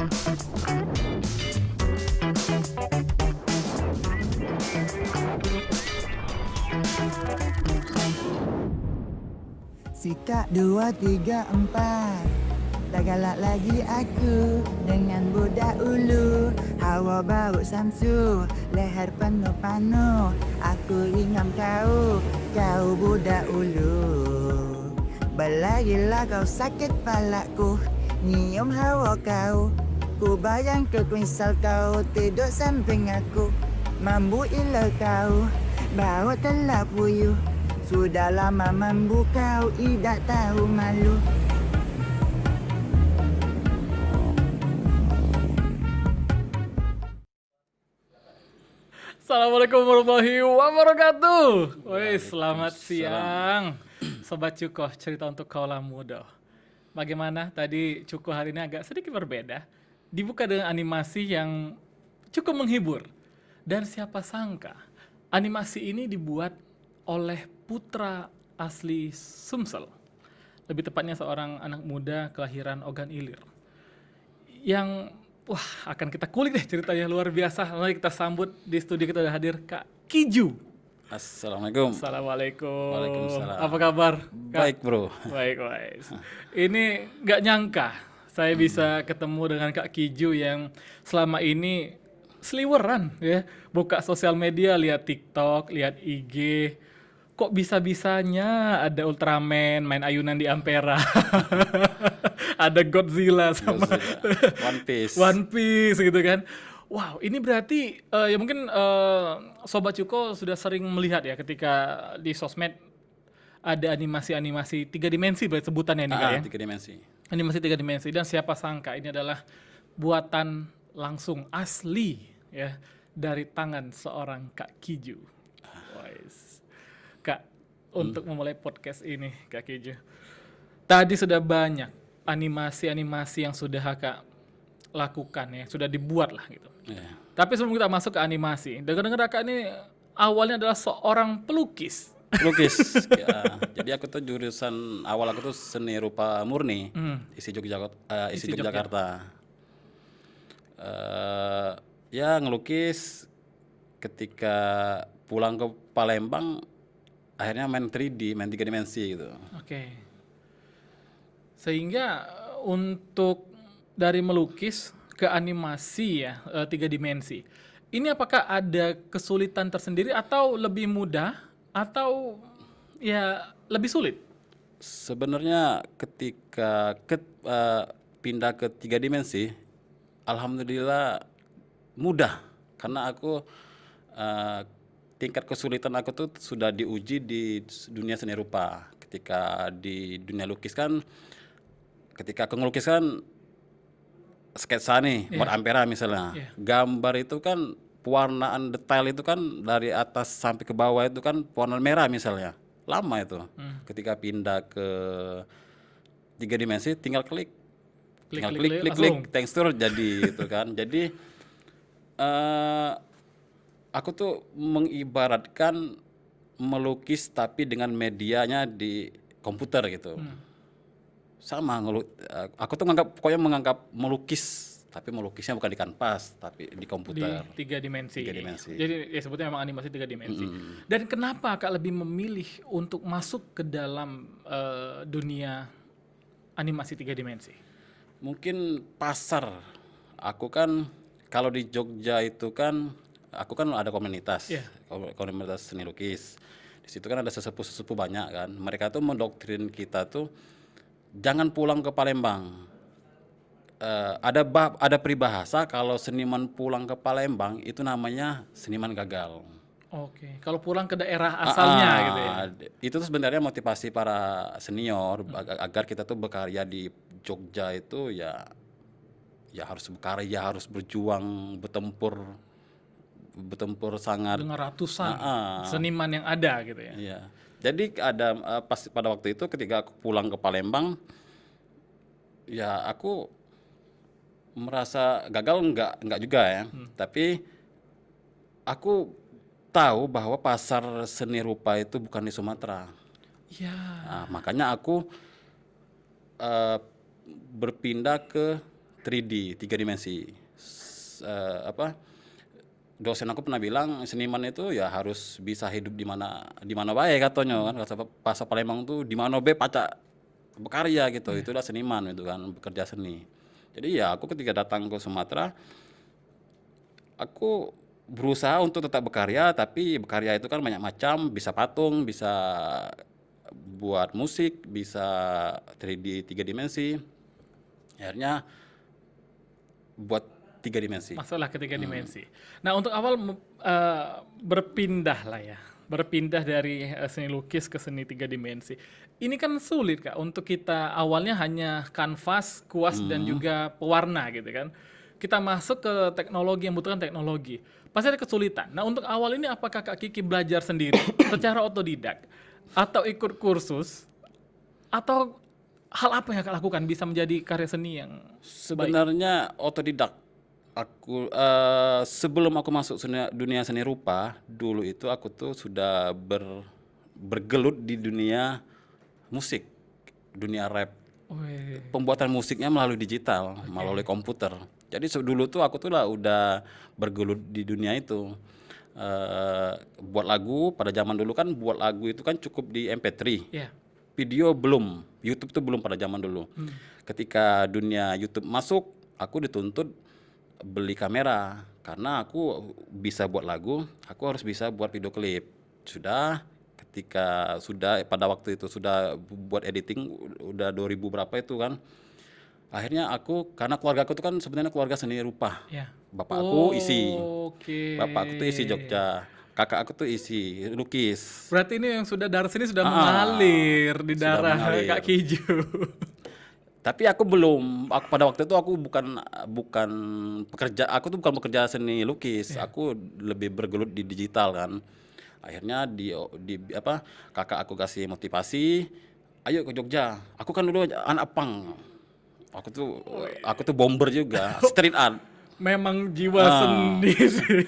Sikap 2, 3, 4. Tak galak lagi aku dengan budak ulu. Hawa bau samsu, leher penuh panu. Aku ingam kau budak ulu. Belagilah kau sakit palaku, nyium hawa kau. Ku bayang ke kuisal kau tidur samping aku. Mambu ilah kau, bau telah puyuh. Sudah lama mambu kau, tidak tahu malu. Assalamualaikum warahmatullahi wabarakatuh. Woi, selamat siang. Sobat Cukoh, cerita untuk kaulah muda. Bagaimana tadi Cukoh hari ini agak sedikit berbeda. Dibuka dengan animasi yang cukup menghibur. Dan siapa sangka, animasi ini dibuat oleh putra asli Sumsel. Lebih tepatnya seorang anak muda kelahiran Ogan Ilir. Yang akan kita kulik deh ceritanya, luar biasa. Mari kita sambut di studio, kita udah hadir Kak Kiju. Assalamualaikum. Assalamualaikum. Waalaikumsalam. Apa kabar, Kak? Baik bro. Baik. Ini nggak nyangka saya bisa ketemu dengan Kak Kiju yang selama ini seliweran ya, buka sosial media, lihat TikTok, lihat IG. Kok bisa-bisanya ada Ultraman main ayunan di Ampera. Ada Godzilla sama One Piece gitu kan. Wow, ini berarti ya mungkin Sobat Cuko sudah sering melihat ya ketika di sosmed ada animasi-animasi 3 dimensi berarti sebutannya ini Kak ya. 3 dimensi. Animasi 3 dimensi, dan siapa sangka ini adalah buatan langsung asli ya dari tangan seorang Kak Kiju. Kak, untuk memulai podcast ini Kak Kiju, tadi sudah banyak animasi-animasi yang sudah Kakak lakukan ya, sudah dibuat lah gitu. Yeah. Tapi sebelum kita masuk ke animasi, dengar-dengar Kakak ini awalnya adalah seorang pelukis. Ya. Jadi aku tuh jurusan awal aku tuh seni rupa murni, isi Yogyakarta. Ya ngelukis, ketika pulang ke Palembang akhirnya main 3D, main 3 dimensi gitu. Oke. Sehingga untuk dari melukis ke animasi ya, 3 dimensi. Ini apakah ada kesulitan tersendiri atau lebih mudah atau ya lebih sulit? Sebenarnya ketika pindah ke 3 dimensi, alhamdulillah mudah, karena aku tingkat kesulitan aku tuh sudah diuji di dunia seni rupa. Ketika di dunia lukis kan, ketika aku ngelukis kan sketsa nih, buat Ampera misalnya. Gambar itu kan pewarnaan detail itu kan dari atas sampai ke bawah itu kan pewarna merah misalnya. Lama itu. Ketika pindah ke 3 dimensi tinggal klik, tekstur jadi itu kan. Jadi aku tuh mengibaratkan melukis tapi dengan medianya di komputer gitu. Sama aku tuh menganggap melukis, tapi melukisnya bukan di kanvas tapi di komputer. Di 3 dimensi. 3 dimensi. Jadi ya sebutnya memang animasi 3 dimensi. Dan kenapa Kak lebih memilih untuk masuk ke dalam dunia animasi 3 dimensi? Mungkin pasar. Aku kan kalau di Jogja itu kan, aku kan ada komunitas, komunitas seni lukis. Di situ kan ada sesepuh-sesepuh banyak kan. Mereka tuh mendoktrin kita tuh jangan pulang ke Palembang. Ada peribahasa kalau seniman pulang ke Palembang itu namanya seniman gagal. Oke, kalau pulang ke daerah asalnya gitu ya. Itu tuh sebenarnya motivasi para senior agar kita tuh berkarya di Jogja itu ya harus berkarya, harus berjuang, bertempur sangat dengan ratusan seniman yang ada gitu ya. Iya. Jadi ada pada waktu itu ketika aku pulang ke Palembang, ya aku merasa gagal enggak juga ya. Tapi aku tahu bahwa pasar seni rupa itu bukan di Sumatera. Iya. Nah, makanya aku berpindah ke 3D, 3 dimensi. Dosen aku pernah bilang seniman itu ya harus bisa hidup di mana bae katanya kan. Kata Pasar Palembang tuh di mana bae pacak berkarya gitu. Itulah seniman itu kan, bekerja seni. Jadi ya aku ketika datang ke Sumatera, aku berusaha untuk tetap berkarya, tapi berkarya itu kan banyak macam, bisa patung, bisa buat musik, bisa 3D 3 dimensi. Akhirnya buat 3 dimensi. Masuklah ke 3 dimensi. Nah, untuk awal berpindah lah ya. Berpindah dari seni lukis ke seni 3 dimensi. Ini kan sulit Kak untuk kita awalnya hanya kanvas, kuas dan juga pewarna gitu kan. Kita masuk ke teknologi yang membutuhkan teknologi. Pasti ada kesulitan. Nah, untuk awal ini apakah Kak Kiki belajar sendiri secara otodidak atau ikut kursus atau hal apa yang Kak lakukan bisa menjadi karya seni yang baik? Sebenarnya otodidak. Aku sebelum aku masuk dunia seni rupa, dulu itu aku tuh sudah bergelut di dunia musik, dunia rap. Wih, Pembuatan musiknya melalui digital, melalui komputer. Jadi dulu tuh aku tuh lah udah bergelut di dunia itu. Buat lagu pada zaman dulu kan, buat lagu itu kan cukup di MP3. ya. Video belum, YouTube tuh belum pada zaman dulu. Ketika dunia YouTube masuk, aku dituntut beli kamera karena aku bisa buat lagu, aku harus bisa buat video klip. Ketika pada waktu itu sudah buat editing udah 2000 berapa itu kan. Akhirnya karena keluarga aku tuh kan sebenarnya keluarga seni rupa. Ya. Bapak aku isi. Oke. Bapak aku tuh isi Jogja. Kakak aku tuh isi lukis. Berarti ini yang sudah darah sini sudah mengalir di sudah darah mengalir. Kak Kiju. Tapi aku belum. Aku pada waktu itu aku bukan pekerja. Aku tuh bukan pekerja seni lukis. Aku lebih bergelut di digital kan. Akhirnya kakak aku kasih motivasi. Ayo ke Jogja. Aku kan dulu anak punk. Aku tuh bomber juga. Street art. Memang jiwa seni sih.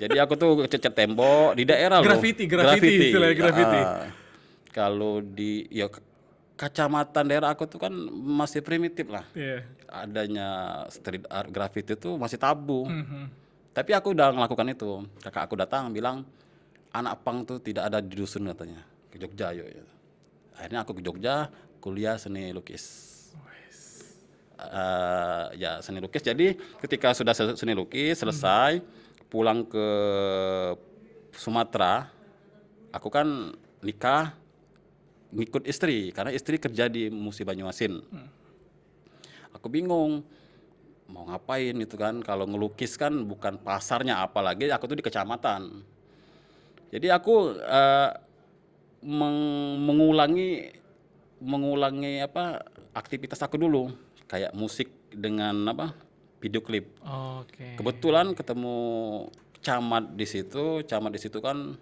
Jadi aku tuh cat tembok di daerah loh. Graffiti istilahnya graffiti. Kalau kacamata daerah aku tuh kan masih primitif lah. Iya. Adanya street art graffiti itu masih tabu. Tapi aku udah ngelakukan itu. Kakak aku datang bilang, anak pang tuh tidak ada di dusun katanya. Ke Jogja yuk. Akhirnya aku ke Jogja kuliah seni lukis. Seni lukis. Jadi ketika sudah seni lukis selesai, pulang ke Sumatera, aku kan nikah ngikut istri karena istri kerja di Musi Banyuasin. Aku bingung mau ngapain itu kan, kalau ngelukis kan bukan pasarnya, apalagi aku tuh di kecamatan. Jadi aku mengulangi aktivitas aku dulu, kayak musik dengan video klip. Oke. Kebetulan ketemu camat di situ kan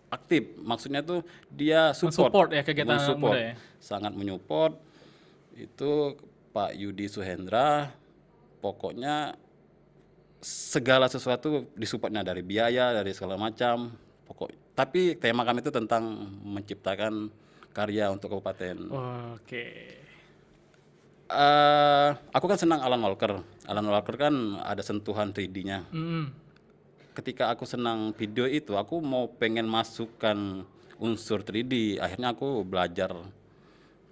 aktif, maksudnya tuh dia Mensupport ya kegiatan mensupport, muda ya. sangat menyupport. Itu Pak Yudi Suhendra, pokoknya segala sesuatu disupportnya, dari biaya, dari segala macam. Tapi tema kami itu tentang menciptakan karya untuk kabupaten. Oke. Aku kan senang Alan Walker. Alan Walker kan ada sentuhan 3D-nya. Ketika aku senang video itu, aku mau pengen masukkan unsur 3D. Akhirnya aku belajar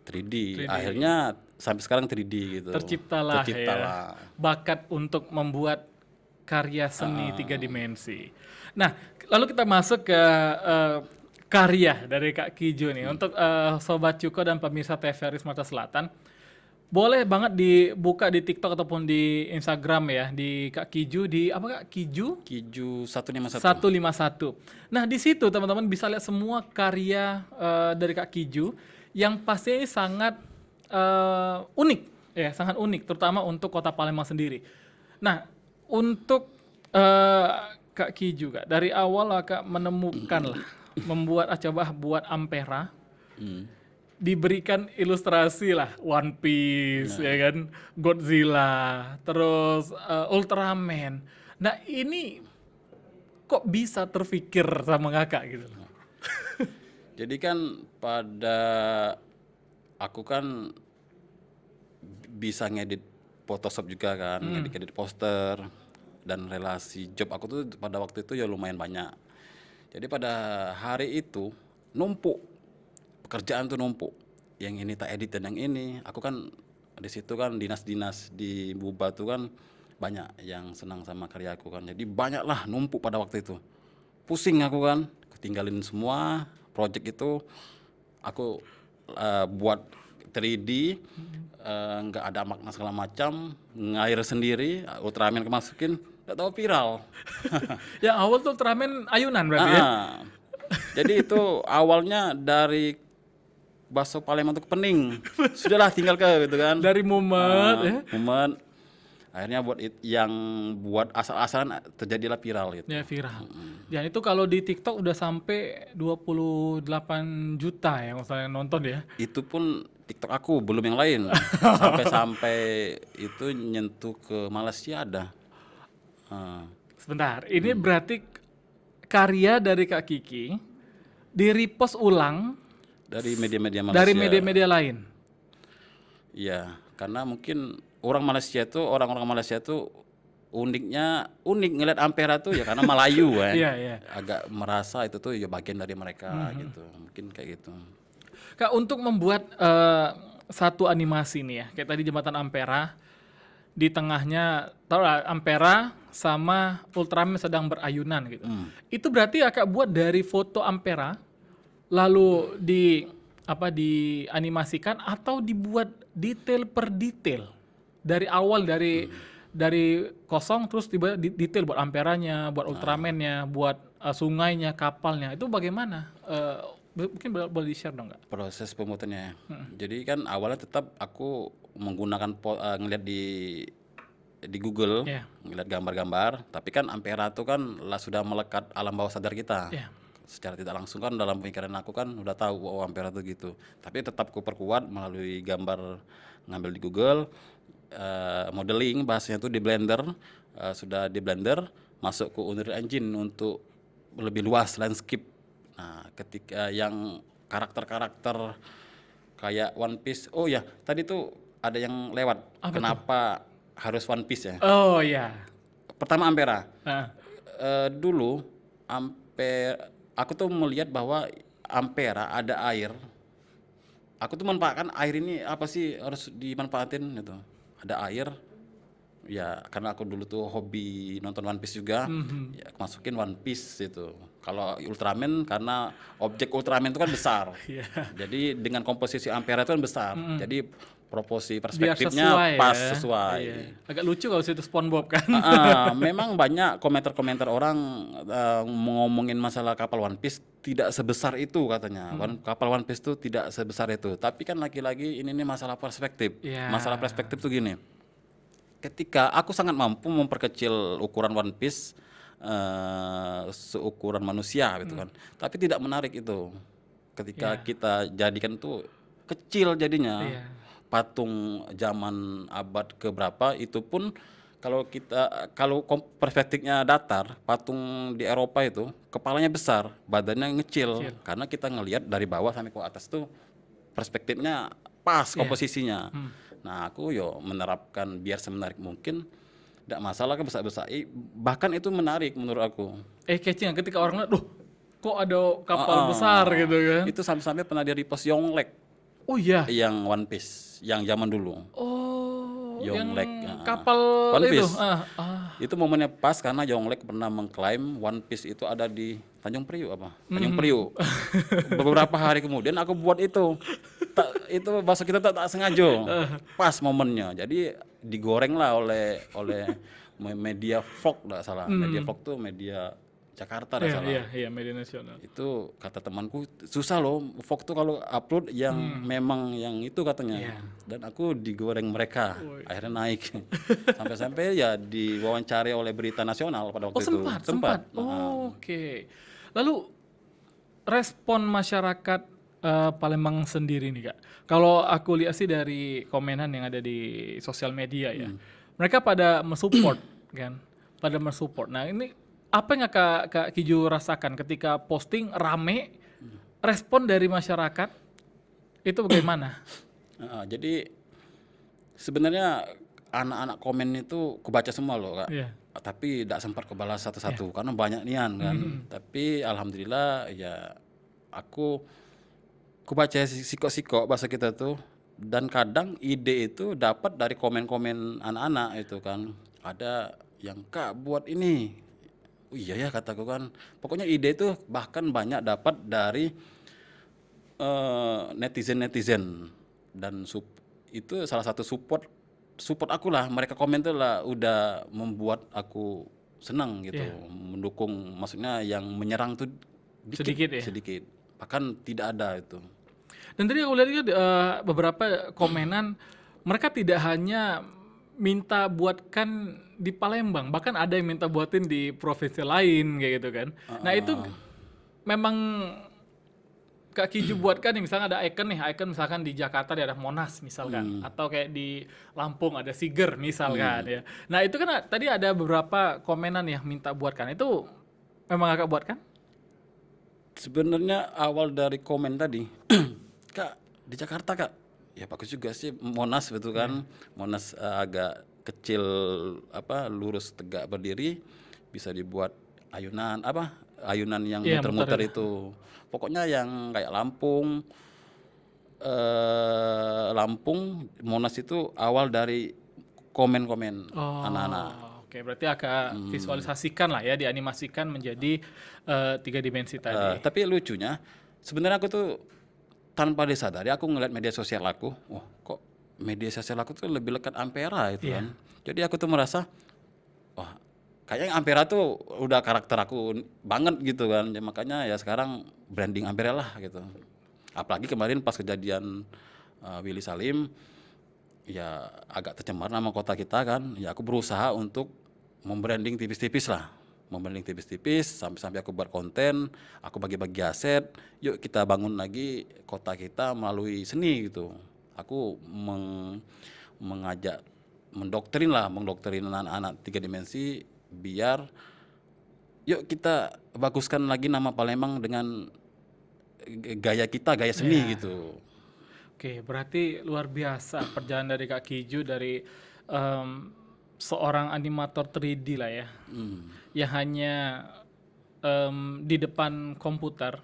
3D. Akhirnya sampai sekarang 3D gitu. Terciptalah ya bakat untuk membuat karya seni 3 dimensi. Nah, lalu kita masuk ke karya dari Kak Kiju nih. Untuk Sobat Cuko dan pemirsa TVRI Sumatera Selatan, boleh banget dibuka di TikTok ataupun di Instagram ya, di Kak Kiju, di apa Kak? Kiju 151. 151. Nah, di situ teman-teman bisa lihat semua karya dari Kak Kiju yang pasti sangat unik ya, sangat unik terutama untuk Kota Palembang sendiri. Nah, untuk Kak Kiju Kak, dari awal Kak menemukan lah membuat coba buat Ampera. Diberikan ilustrasi lah One Piece ya kan, Godzilla, terus Ultraman. Nah, ini kok bisa terpikir sama Kakak gitu loh. Jadi kan aku kan bisa ngedit Photoshop juga kan, edit poster, dan relasi job aku tuh pada waktu itu ya lumayan banyak. Jadi pada hari itu numpuk, pekerjaan tuh numpuk. Yang ini tak edit dan yang ini, aku kan di situ kan dinas-dinas di Buba tuh kan banyak yang senang sama karyaku kan. Jadi banyak lah numpuk pada waktu itu. Pusing aku kan, ketinggalin semua project itu. Aku buat 3D, nggak ada makna segala macam, ngair sendiri, Ultraman kemasukin, nggak tahu viral. Yang awal tuh Ultraman ayunan berarti ya? Jadi itu awalnya dari bakso Palembang tuh ke Pening. Sudahlah tinggal ke gitu kan. Dari Mumet ya? Mumet. Akhirnya yang buat asal-asalan terjadilah viral gitu. Ya viral. Dan itu kalau di TikTok udah sampai 28 juta ya misalnya nonton ya. Itu pun TikTok aku, belum yang lain. Sampai itu nyentuh ke Malaysia ada. Sebentar, ini berarti karya dari Kak Kiki di-repost ulang Dari media-media Malaysia. dari media-media lain. Iya, karena mungkin orang-orang Malaysia tuh unik ngeliat Ampera tuh ya karena Melayu kan. Iya. Agak merasa itu tuh ya bagian dari mereka gitu. Mungkin kayak gitu. Kak, untuk membuat satu animasi nih ya, kayak tadi Jembatan Ampera, di tengahnya tahu lah Ampera sama Ultraman sedang berayunan gitu. Itu berarti Kak buat dari foto Ampera lalu dianimasikan atau dibuat detail per detail dari awal dari kosong terus tiba detail buat Amperanya, buat Ultramannya, buat sungainya, kapalnya. Itu bagaimana? Mungkin boleh di-share dong nggak? Proses pembuatannya. Jadi kan awalnya tetap aku menggunakan ngeliat di Google, ngeliat gambar-gambar. Tapi kan Ampera itu kan sudah melekat alam bawah sadar kita. Secara tidak langsung kan dalam pemikiran aku kan udah tahu Ampera itu gitu. Tapi tetap ku perkuat melalui gambar ngambil di Google, modeling bahasanya itu di Blender, sudah di Blender masuk ke Unreal Engine untuk lebih luas landscape. Nah, ketika yang karakter-karakter kayak One Piece, oh ya tadi tuh ada yang lewat. Kenapa harus One Piece ya? Oh ya. Pertama Ampera. Dulu aku tuh melihat bahwa Ampera ada air. Aku tuh manfaatkan air ini apa sih harus dimanfaatin gitu. Ada air. Ya karena aku dulu tuh hobi nonton One Piece juga, ya aku masukin One Piece itu. Kalau Ultraman karena objek Ultraman itu kan besar. Jadi dengan komposisi Ampera itu kan besar. Jadi proporsi perspektifnya pas sesuai. Agak lucu kalau situ SpongeBob kan. Memang banyak komentar-komentar orang ngomongin masalah kapal One Piece tidak sebesar itu katanya. Kapal One Piece itu tidak sebesar itu. Tapi kan lagi-lagi ini masalah perspektif. Masalah perspektif tuh gini. Ketika aku sangat mampu memperkecil ukuran One Piece seukuran manusia gitu kan. Tapi tidak menarik itu. Ketika kita jadikan itu kecil jadinya. Patung zaman abad keberapa itu pun kalau perspektifnya datar, patung di Eropa itu kepalanya besar, badannya ngecil. Karena kita ngelihat dari bawah sampai ke atas tuh perspektifnya pas komposisinya. Nah, aku menerapkan biar semenarik mungkin, tidak masalah kan besar-besar. Bahkan itu menarik menurut aku. Catching ketika orang lihat, kok ada kapal besar gitu kan. Itu sampai-sampai pernah di repost Yonglek. Oh iya. Yang One Piece, yang zaman dulu. Oh, Yonglek, yang kapal One itu. Piece. Itu momennya pas karena Yonglek pernah mengklaim One Piece itu ada di Tanjung Priuk Tanjung Priuk. Beberapa hari kemudian aku buat itu. Itu bahasa kita tak sengaja. Pas momennya. Jadi digoreng lah oleh media vlog enggak salah. Media vlog tuh media Jakarta enggak salah. Iya, media nasional. Itu kata temanku susah loh vlog tuh kalau upload yang memang yang itu katanya. Dan aku digoreng mereka. Akhirnya naik. Sampai-sampai ya diwawancari oleh berita nasional pada waktu itu. Sempat. Oke. Lalu respon masyarakat Palembang sendiri nih Kak. Kalau aku lihat sih dari komenan yang ada di sosial media ya. Mereka pada mensupport kan. Nah, ini apa yang Kak Kiju rasakan ketika posting rame, respon dari masyarakat itu bagaimana? Jadi sebenarnya anak-anak komen itu kubaca semua loh Kak. Iya. Tapi tidak sempat kebalas satu-satu karena banyak nian kan. Tapi alhamdulillah ya aku kubaca sikok-sikok bahasa kita tuh, dan kadang ide itu dapat dari komen-komen anak-anak itu kan. Ada yang Kak buat ini. Oh iya ya kataku kan. Pokoknya ide itu bahkan banyak dapat dari netizen-netizen, dan itu salah satu support aku lah. Mereka komen tuh lah udah membuat aku senang gitu, mendukung, maksudnya yang menyerang tuh Sedikit ya? sedikit, bahkan tidak ada itu. Dan tadi aku lihat juga beberapa komenan mereka tidak hanya minta buatkan di Palembang, bahkan ada yang minta buatin di provinsi lain kayak gitu kan. Nah itu memang Kak Kiju buatkan nih, misalnya ada icon misalkan di Jakarta daerah Monas misalkan, atau kayak di Lampung ada Siger misalkan ya. Nah itu kan tadi ada beberapa komenan yang minta buatkan, itu memang Kakak buatkan? Sebenarnya awal dari komen tadi, Kak di Jakarta Kak, ya bagus juga sih Monas betul kan. Monas agak kecil, lurus tegak berdiri, bisa dibuat ayunan ayunan yang muter-muter itu. Pokoknya yang kayak Lampung, Monas itu awal dari komen-komen anak-anak. Oke, berarti agak visualisasikan lah ya, dianimasikan menjadi 3 dimensi tadi. Tapi lucunya, sebenarnya aku tuh tanpa disadari aku ngeliat media sosial aku, wah kok media sosial aku tuh lebih lekat Ampera itu kan. Jadi aku tuh merasa, wah kayaknya Ampera tuh udah karakter aku banget gitu kan. Ya, makanya ya sekarang branding Ampera lah gitu. Apalagi kemarin pas kejadian Willy Salim, ya agak tercemar nama kota kita kan. Ya aku berusaha untuk membranding tipis-tipis lah. Membranding tipis-tipis sampai aku buat konten, aku bagi-bagi aset. Yuk kita bangun lagi kota kita melalui seni gitu. Aku mendoktrin anak-anak 3 dimensi, biar yuk kita baguskan lagi nama Palembang dengan gaya kita, gaya seni gitu. Oke, berarti luar biasa perjalanan dari Kak Kiju dari seorang animator 3D lah ya, yang hanya di depan komputer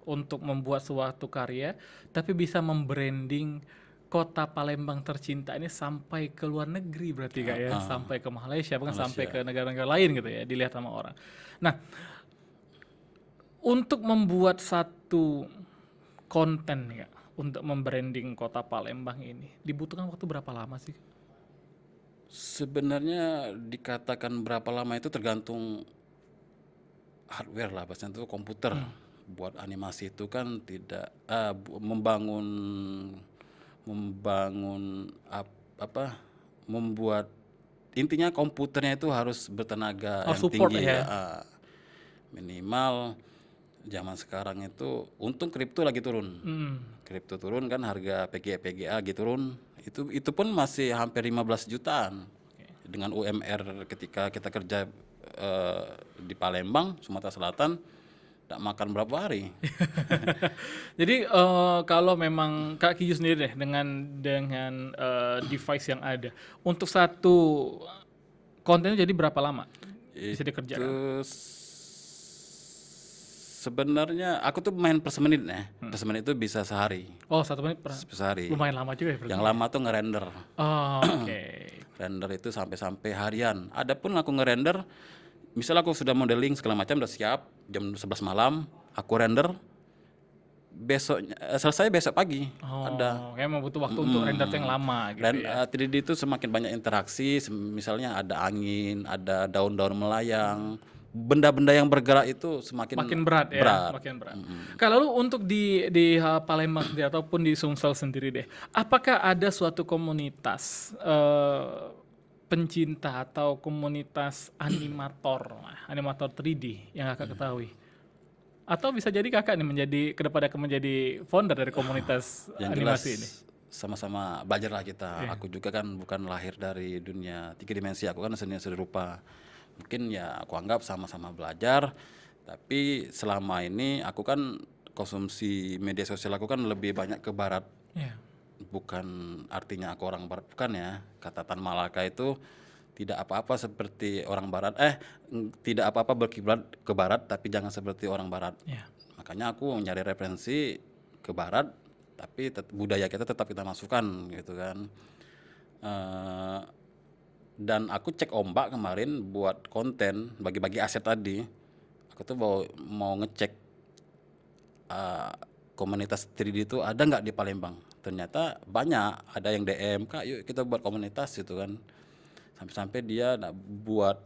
untuk membuat suatu karya, tapi bisa membranding kota Palembang tercinta ini sampai ke luar negeri berarti Kak ya, sampai ke Malaysia, bahkan sampai ke negara-negara lain gitu ya, dilihat sama orang. Nah, untuk membuat satu konten nih Kak, untuk membranding kota Palembang ini, dibutuhkan waktu berapa lama sih? Sebenarnya dikatakan berapa lama itu tergantung hardware lah, bahasanya itu komputer. Buat animasi itu kan tidak membuat intinya komputernya itu harus bertenaga yang tinggi ya. Minimal zaman sekarang itu untung kripto lagi turun. Kripto turun kan, harga PGA lagi turun. Itu pun masih hampir 15 jutaan. Dengan UMR ketika kita kerja di Palembang, Sumatera Selatan, tak makan berapa hari. Jadi kalau memang Kak Kiju sendiri deh dengan device yang ada, untuk satu konten jadi berapa lama bisa dikerjakan? Sebenarnya aku tuh main per semenit ya. Per semenit itu bisa sehari. Oh, 1 menit per sehari. Lumayan lama juga ya berarti. Yang lama tuh ngerender. Oh, oke. Render itu sampai harian. Adapun aku ngerender, misal aku sudah modeling segala macam udah siap, jam 11 malam aku render, selesai besok pagi. Ada. Kayak mau butuh waktu untuk render yang lama gitu ya. 3D itu semakin banyak interaksi, misalnya ada angin, ada daun-daun melayang, benda-benda yang bergerak itu makin berat ya, makin berat. Kalau untuk di Palembang sendiri ataupun di Sumsel sendiri deh, apakah ada suatu komunitas pencinta atau komunitas animator 3D yang Kakak ketahui? Atau bisa jadi Kakak nih kedepannya akan menjadi founder dari komunitas yang animasi ini? Sama-sama belajar lah kita. Aku juga kan bukan lahir dari dunia 3 dimensi, aku kan seni rupa. Mungkin ya aku anggap sama-sama belajar, tapi selama ini aku kan konsumsi media sosial aku kan lebih banyak ke barat. bukan artinya aku orang barat, bukan ya. Kata Tan Malaka itu tidak apa-apa seperti orang barat, tidak apa-apa berkiblat ke barat tapi jangan seperti orang barat. Ya. Makanya aku nyari referensi ke barat tapi budaya kita tetap kita masukkan gitu kan. Eh, dan aku cek ombak kemarin buat konten bagi-bagi aset tadi. Aku tuh mau ngecek komunitas 3D itu ada nggak di Palembang. Ternyata banyak, ada yang DM, Kak yuk kita buat komunitas gitu kan. Sampai-sampai dia buat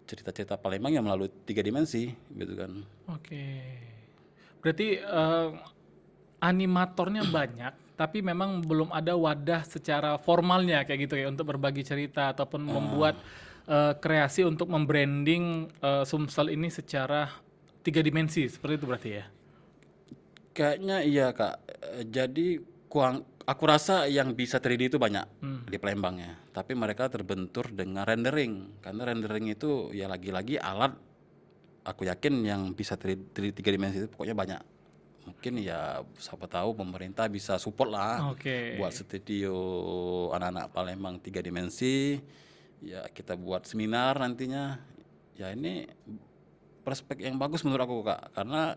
cerita-cerita Palembang yang melalui 3 dimensi gitu kan. Oke. Berarti animatornya banyak, tapi memang belum ada wadah secara formalnya kayak gitu ya untuk berbagi cerita ataupun membuat kreasi untuk membranding Sumsel ini secara 3 dimensi seperti itu berarti ya. Kayaknya iya Kak. Jadi aku rasa yang bisa 3D itu banyak di Palembang ya. Tapi mereka terbentur dengan rendering. Karena rendering itu ya lagi-lagi alat, aku yakin yang bisa 3 dimensi itu pokoknya banyak. Mungkin ya siapa tahu pemerintah bisa support lah buat studio anak-anak Palembang 3 dimensi. Ya kita buat seminar nantinya. Ya ini prospek yang bagus menurut aku Kak. Karena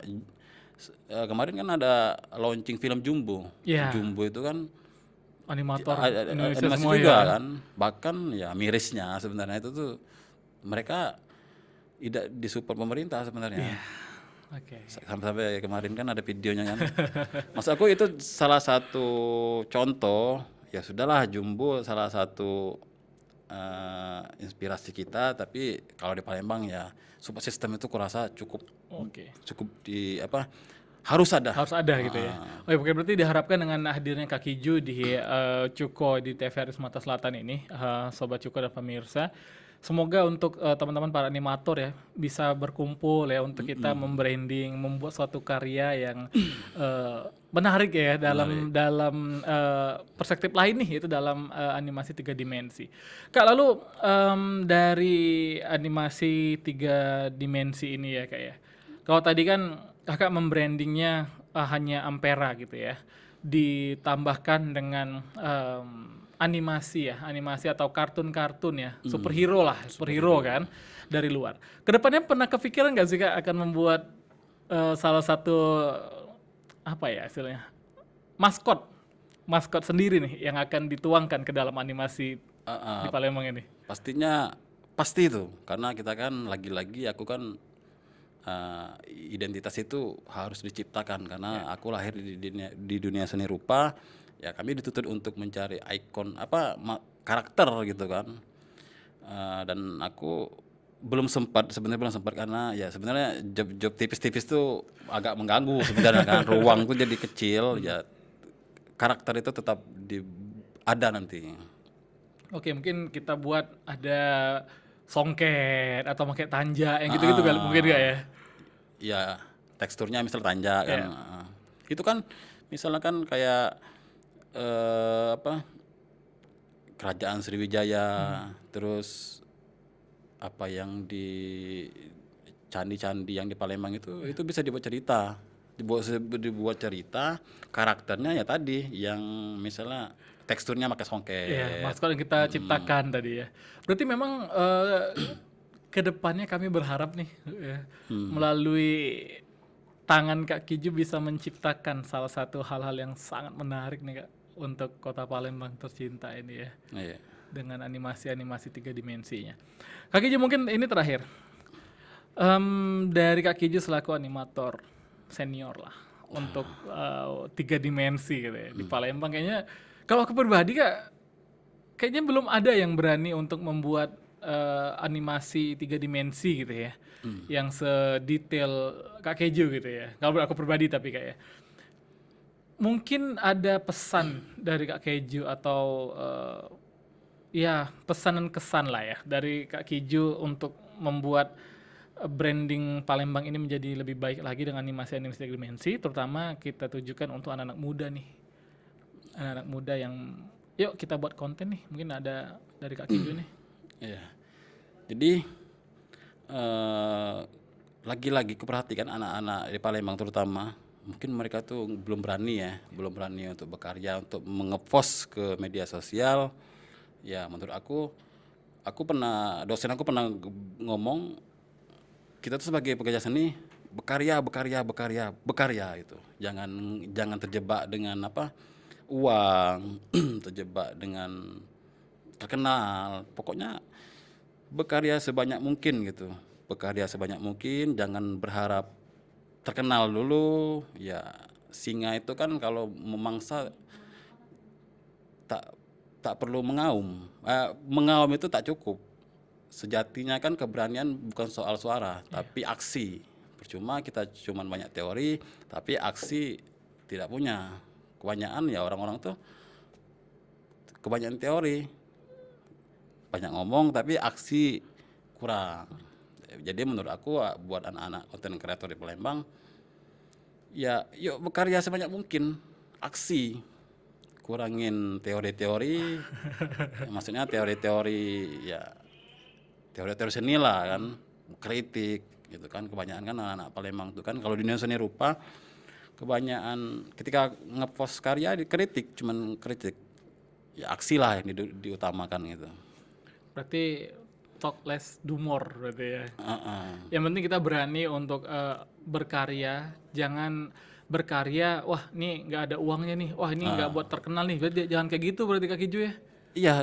kemarin kan ada launching film Jumbo. Jumbo itu kan animator Indonesia animasi semua juga ya. kan. Bahkan ya mirisnya sebenarnya itu tuh mereka tidak disupport pemerintah sebenarnya. Sampai kemarin kan ada videonya kan. Maksud aku itu salah satu contoh, ya sudahlah Jumbo salah satu inspirasi kita, tapi kalau di Palembang ya support system itu kurasa cukup di harus ada gitu ya. Oke, berarti diharapkan dengan hadirnya Kak Kiju di Cuko di TVRI Sumatera Selatan ini, Sobat Cuko dan pemirsa, semoga untuk teman-teman para animator ya bisa berkumpul ya untuk kita membranding, membuat suatu karya yang menarik ya dalam perspektif lain nih, yaitu dalam animasi 3 dimensi. Kak, lalu dari animasi 3 dimensi ini ya Kak ya. Kalau tadi kan Kakak membrandingnya hanya Ampera gitu ya, ditambahkan dengan animasi atau kartun-kartun ya, superhero kan dari luar. Kedepannya pernah kepikiran nggak sih Kak akan membuat salah satu istilahnya maskot sendiri nih yang akan dituangkan ke dalam animasi di Palembang ini? Pasti itu, karena kita kan lagi-lagi aku kan identitas itu harus diciptakan karena aku lahir di dunia seni rupa. Ya kami dituntut untuk mencari ikon karakter gitu kan. Dan aku belum sempat karena ya sebenarnya job tipis-tipis tuh agak mengganggu sebenarnya kan. Ruang tuh jadi kecil, ya karakter itu tetap ada nanti. Oke, mungkin kita buat ada songket atau pakai tanja yang gitu-gitu kali mungkin gak ya? Ya teksturnya misal tanja kan. Itu kan misalnya kan kayak Kerajaan Sriwijaya, terus apa yang di candi-candi yang di Palembang itu bisa dibuat cerita, karakternya ya tadi yang misalnya teksturnya pakai songket. Maskot yang kita ciptakan tadi ya. Berarti memang kedepannya kami berharap nih melalui tangan Kak Kiju bisa menciptakan salah satu hal-hal yang sangat menarik nih Kak untuk Kota Palembang tercinta ini ya. Dengan animasi-animasi 3 dimensinya. Kak Kiju mungkin ini terakhir. Dari Kak Kiju selaku animator senior lah untuk 3 dimensi gitu ya di Palembang, kayaknya kalau aku pribadi kayaknya belum ada yang berani untuk membuat animasi 3 dimensi gitu ya, yang sedetail Kak Keju gitu ya. Kalau aku pribadi tapi kayak mungkin ada pesan dari Kak Keju atau pesan dan kesan lah ya dari Kak Keju untuk membuat branding Palembang ini menjadi lebih baik lagi dengan animasi-animasi 3 dimensi, terutama kita tujukan untuk anak-anak muda nih. Anak-anak muda yang yuk kita buat konten nih, mungkin ada dari Kak Keju nih. Jadi lagi-lagi kuperhatikan anak-anak di Palembang terutama mungkin mereka tuh belum berani untuk berkarya, untuk mengepost ke media sosial. Ya menurut dosen aku pernah ngomong, kita tuh sebagai pekerja seni bekarya itu. Jangan terjebak dengan uang, terjebak dengan terkenal. Pokoknya berkarya sebanyak mungkin gitu. Berkarya sebanyak mungkin, jangan berharap terkenal dulu. Ya singa itu kan kalau memangsa tak perlu mengaum. Mengaum itu tak cukup. Sejatinya kan keberanian bukan soal suara, tapi aksi. Percuma kita cuman banyak teori, tapi aksi tidak punya. Kebanyakan ya orang-orang tuh kebanyakan teori, banyak ngomong tapi aksi kurang. Jadi menurut aku buat anak-anak content creator di Palembang, ya yuk berkarya sebanyak mungkin, aksi, kurangin teori-teori. Maksudnya teori-teori seni lah kan, kritik gitu kan. Kebanyakan kan anak-anak Palembang itu kan kalau di dunia seni rupa kebanyakan ketika ngepost karya dikritik, cuman kritik. Ya aksi lah yang diutamakan gitu. Berarti talk less do more berarti ya. Yang penting kita berani untuk berkarya, jangan berkarya, wah ini nggak ada uangnya nih, wah ini nggak buat terkenal nih, berarti jangan kayak gitu berarti Kak Kiju ya. Iya,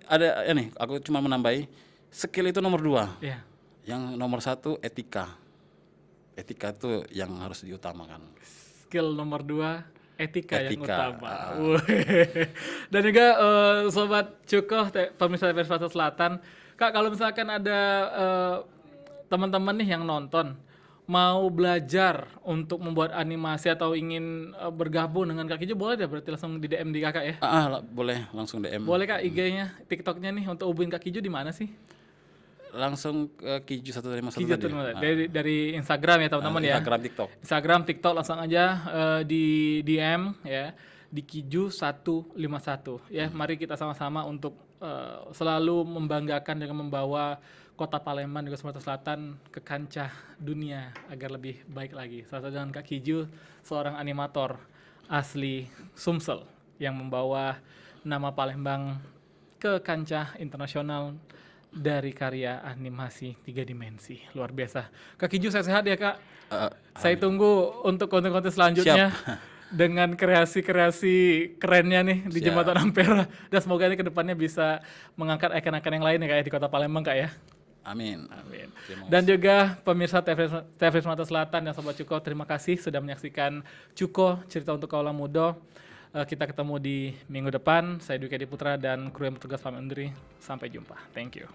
ada nih, aku cuma menambahi, skill itu nomor 2. Iya. Yang nomor 1 etika. Etika itu yang harus diutamakan. Skill nomor 2 etika yang Etika, utama. Dan juga sobat Cukoh, pemirsa TVRI Sumatera Selatan, Kak kalau misalkan ada teman-teman nih yang nonton mau belajar untuk membuat animasi atau ingin bergabung dengan Kak Kiju, boleh deh berarti langsung di DM di Kakak ya? Boleh langsung DM. Boleh Kak IG-nya, TikTok-nya nih untuk hubungin Kak Kiju di mana sih? Langsung ke Kiju 151 Kiju tadi. dari Instagram ya teman-teman ya. Instagram, TikTok langsung aja di DM ya di Kiju 151 ya. Mari kita sama-sama untuk selalu membanggakan dengan membawa Kota Palembang juga Sumatera Selatan ke kancah dunia agar lebih baik lagi. Salah satu dengan Kak Kiju, seorang animator asli Sumsel yang membawa nama Palembang ke kancah internasional dari karya animasi 3 dimensi. Luar biasa. Kak Kiju sehat-sehat ya Kak. Saya tunggu untuk konten-konten selanjutnya. Dengan kreasi-kreasi kerennya nih di Jembatan Ampera. Dan semoga ini kedepannya bisa mengangkat ikon-ikon yang lain ya Kak ya, di Kota Palembang Kak ya. Amin. Dan juga pemirsa TVRI Sumatera Selatan dan Sobat Cukoh, terima kasih sudah menyaksikan Cukoh, cerita untuk kaula muda. Kita ketemu di minggu depan. Saya Dwi Kedi Putra dan kru yang bertugas pamit undur diri. Sampai jumpa. Thank you.